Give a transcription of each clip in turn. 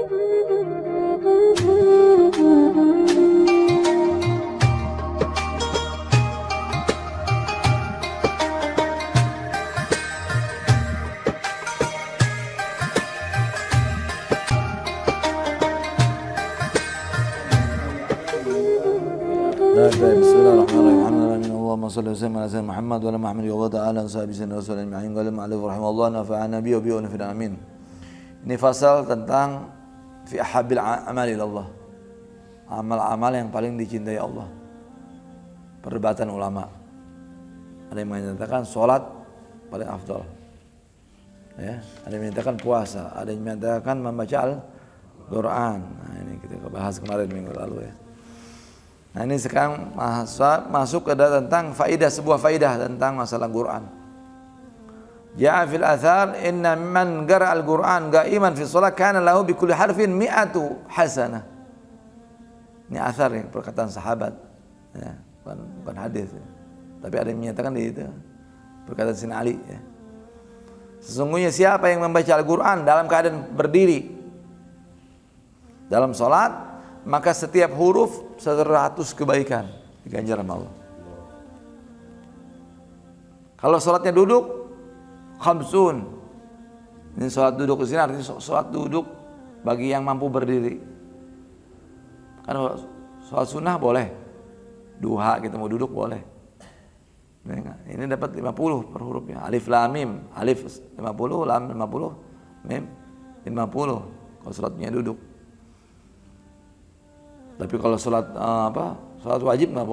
Bismillahirrahmanirrahim. Allahumma shalli wa sallim ala sayyidina Muhammad wa ala Muhammad wa ala sahbihi sayyidina Rasulullah ajma'in. Qala ma'alif rahimahullah nafa'ana bihi wa bihi wa nafa'ana amin. Ini fasal tentang fi ahabbil amali ilallah. Amal-amal yang paling dicintai Allah. Perdebatan ulama. Ada yang menyatakan salat paling afdal. Ya, ada yang menyatakan puasa, ada yang menyatakan membaca Al-Qur'an. Nah, ini kita bahas kemarin minggu lalu ya. Nah ini sekarang masuk ke tentang sebuah faidah tentang masalah Quran. Ja'a fil athar inna man qara'a al-Quran qa'iman fi shalah kana lahu bi kulli harfin mi'atu hasanah. Ini athar ya, perkataan sahabat. Ya, bukan hadis. Ya. Tapi ada yang menyatakan di itu perkataan Sayyidina Ali ya. Sesungguhnya siapa yang membaca Al-Quran dalam keadaan berdiri dalam salat, maka setiap huruf 100 kebaikan diganjar sama Allah. Kalau sholatnya duduk, khamsun. Ini sholat duduk di sini artinya sholat duduk bagi yang mampu berdiri. Kan sholat sunnah boleh, duha kita mau duduk boleh. Ini dapat 50 per hurufnya. Alif lam mim, alif 50, lam 50, mim 50. Kalau sholatnya duduk. Tapi kalau sholat sholat wajib nggak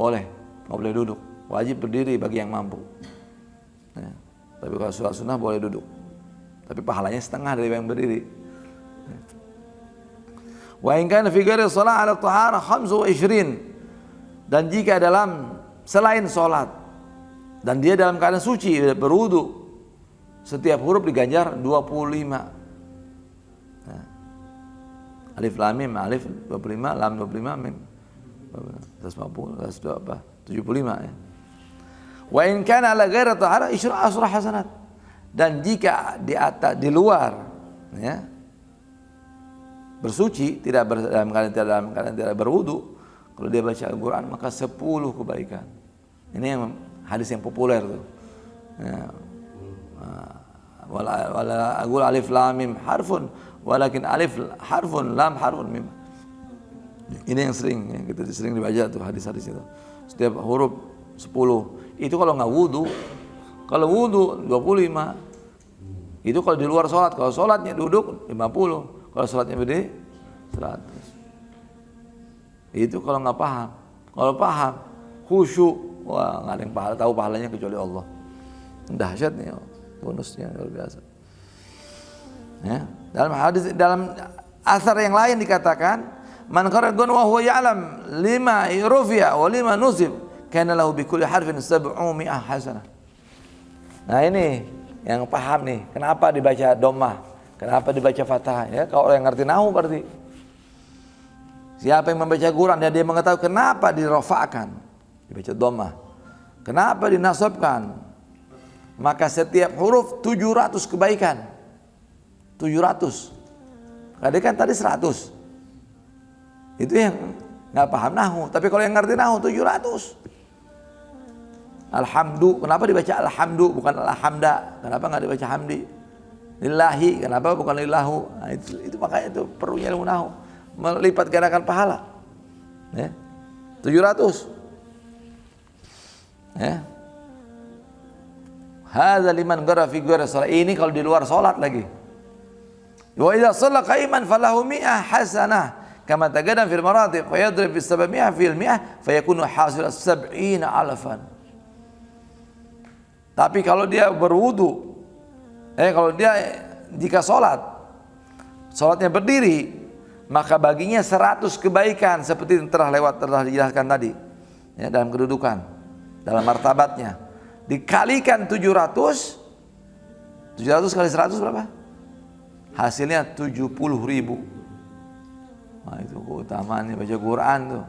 boleh duduk. Wajib berdiri bagi yang mampu. Ya. Tapi kalau sholat sunnah boleh duduk. Tapi pahalanya setengah dari yang berdiri. Ya. Wa in kana fi ghairi shalah ala tahara 25. Dan jika dalam selain sholat dan dia dalam keadaan suci berwudu, setiap huruf diganjar 25. Alif lam mim, alif 25, lam 25, mim 150, 75 ya. Wa in kana ala ghairi tahara asra hasanat. Dan jika di atas di luar ya bersuci, dalam keadaan tidak berwudu, kalau dia baca Al-Qur'an maka 10 kebaikan. Ini yang hadis yang populer tuh. Ya. Wala aqul alif lam mim harfun walakin alif harfun lam harfun mim. Ini yang sering dibaca tuh hadis-hadis itu. Setiap huruf 10. Itu kalau nggak wudu. Kalau wudu 25. Itu kalau di luar sholat. Kalau sholatnya duduk 50. Kalau sholatnya berdiri 100. Itu kalau nggak paham. Kalau paham khusyuk, wah nggak ada yang tahu pahalanya kecuali Allah. Dahsyat nih bonusnya luar biasa. Ya. Dalam asar yang lain dikatakan man qara'a wa huwa ya'lam lima rufi'a wa lima nusib kana lahu bi kulli harfin 700 hasanah. Nah ini yang paham nih, kenapa dibaca dhammah, kenapa dibaca fathah ya, kalau orang yang ngerti nahwu berarti. Siapa yang membaca Quran dan dia mengetahui kenapa dirafa'kan, dibaca dhammah, kenapa dinasabkan, maka setiap huruf 700 kebaikan. 700. Kadang kan tadi 100. Itu yang nggak paham nahwu. Tapi kalau yang ngerti nahwu 700. Alhamdu, kenapa dibaca alhamdu bukan alhamda? Kenapa nggak dibaca hamdi? Lillahi, kenapa bukan lillahu? Nah, itu makanya itu perlunya ilmu nahwu. Melipat gandakan pahala. Ya. 700. Ya. Hadza liman qara fi ghairi shalah. Ini kalau di luar salat lagi. Wa idza shalla qa'iman falahu 100 hasanah kama taqaddam fil maratib fa yadrib bis 700 fil 100 fayakunu hasil 70 alfan. Tapi kalau dia berwudu kalau dia jika salatnya berdiri, maka baginya 100 kebaikan seperti yang telah dijelaskan tadi ya, dalam kedudukan, dalam martabatnya. Dikalikan 700 kali 100 berapa? Hasilnya 70.000. Nah itu keutamaannya baca Quran tuh.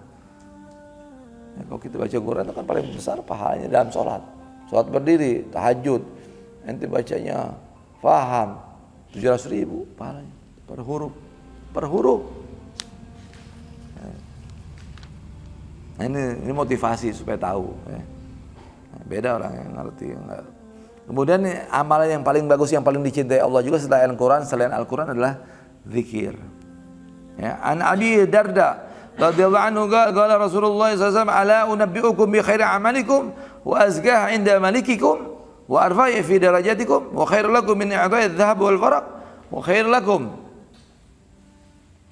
Ya, kalau kita baca Quran itu kan paling besar pahalanya dalam sholat. Sholat berdiri, tahajud. Nanti bacanya faham 700.000 pahalanya per huruf. per huruf. Nah, ini motivasi supaya tahu. Ya. Beda orang yang ngerti. Kemudian amalan yang paling bagus, yang paling dicintai Allah juga selain Al-Quran adalah zikir. Ya, an Abi Darda radhiyallahu anhu qala Rasulullah sallallahu alaihi wasallam, ala unabbiukum bi khairi amalikum wa azkah 'inda malikikum wa arfa'i fi darajatikum wa khairul lakum min i'ta'i adh-dhahab wal faraq wa khairul lakum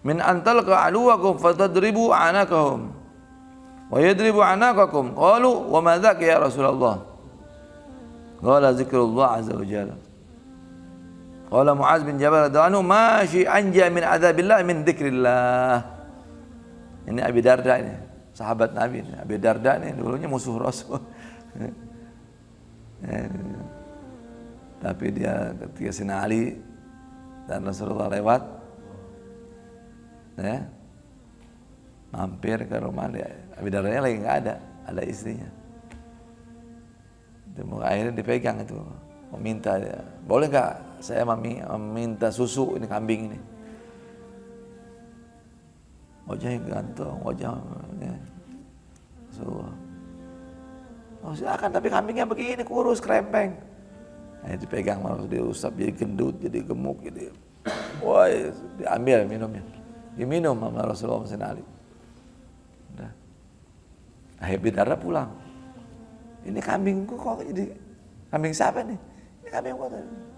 min an talqa aluwakum fatadribu anakahum wa yadribu anakakum. Qalu wa ma dzaka ya Rasulullah? Qala zikrullah azza wa jalla. Qala Mu'adz bin Jabal radhiyallahu anhu, ma syi anja min adzabillah min dzikrillah. Ini Abi Darda ini, sahabat Nabi. Abi Darda ini dulunya musuh Rasul. Tapi dia ketika Sina Ali dan Rasulullah lewat, ya, mampir ke rumah dia. Abi Dardanya lagi nggak ada istrinya. Akhirnya dipegang itu, meminta dia, boleh nggak saya meminta susu ini kambing ini. Wajahnya ganteng, wajahnya Rasulullah. Oh silakan, tapi kambingnya begini kurus krempeng. Nah, dipegang malah diusap jadi gendut, jadi gemuk, jadi wah, diambil minumnya, diminum sama Rasulullah Sina Ali. Abi Darda pulang. Ini kambingku kok jadi kambing siapa nih? Ini kambing kok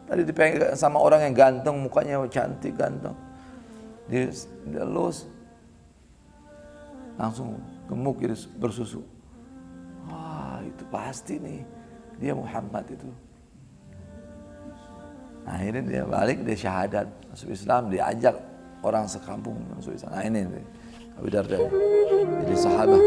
tadi dipegang sama orang yang ganteng, mukanya cantik ganteng. Dia elus, langsung gemuk jadi bersusu. Wah itu pasti nih dia Muhammad itu. Nah ini dia balik, dia syahadat masuk Islam, diajak orang sekampung masuk Islam. Nah ini Abi Darda jadi sahabat.